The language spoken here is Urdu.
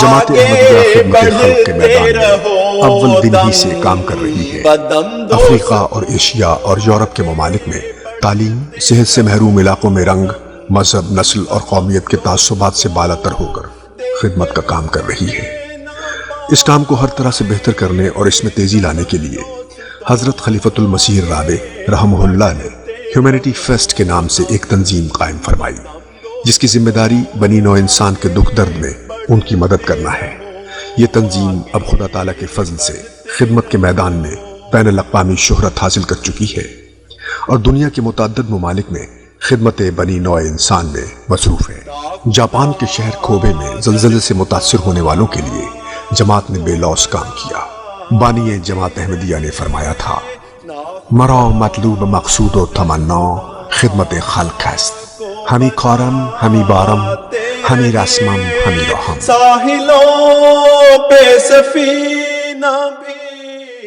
جماعت احمدیہ خدمت خلق کے میدان میں اول دن ہی سے کام کر رہی ہے۔ افریقہ اور ایشیا اور یورپ کے ممالک میں تعلیم، صحت سے محروم علاقوں میں رنگ، مذہب، نسل اور قومیت کے تعصبات سے بالاتر ہو کر خدمت کا کام کر رہی ہے۔ اس کام کو ہر طرح سے بہتر کرنے اور اس میں تیزی لانے کے لیے حضرت خلیفۃ المسیح الرابع رحمہ اللہ نے ہیومینٹی فیسٹ کے نام سے ایک تنظیم قائم فرمائی، جس کی ذمہ داری بنی نوع انسان کے دکھ درد میں ان کی مدد کرنا ہے۔ یہ تنظیم اب خدا تعالیٰ کے فضل سے خدمت کے میدان میں بین الاقوامی شہرت حاصل کر چکی ہے اور دنیا کے متعدد ممالک میں خدمت بنی نوع انسان میں مصروف ہے۔ جاپان کے شہر کوبے میں زلزلے سے متاثر ہونے والوں کے لیے جماعت نے بے لوث کام کیا۔ بانی جماعت احمدیہ نے فرمایا تھا، مرا مطلوب مقصود و تمنا خدمت خلق است، ہمی کارم ہمی بارم ہمی رسمم ہمی رحم۔ ساحلوں پہ سفینہ بھی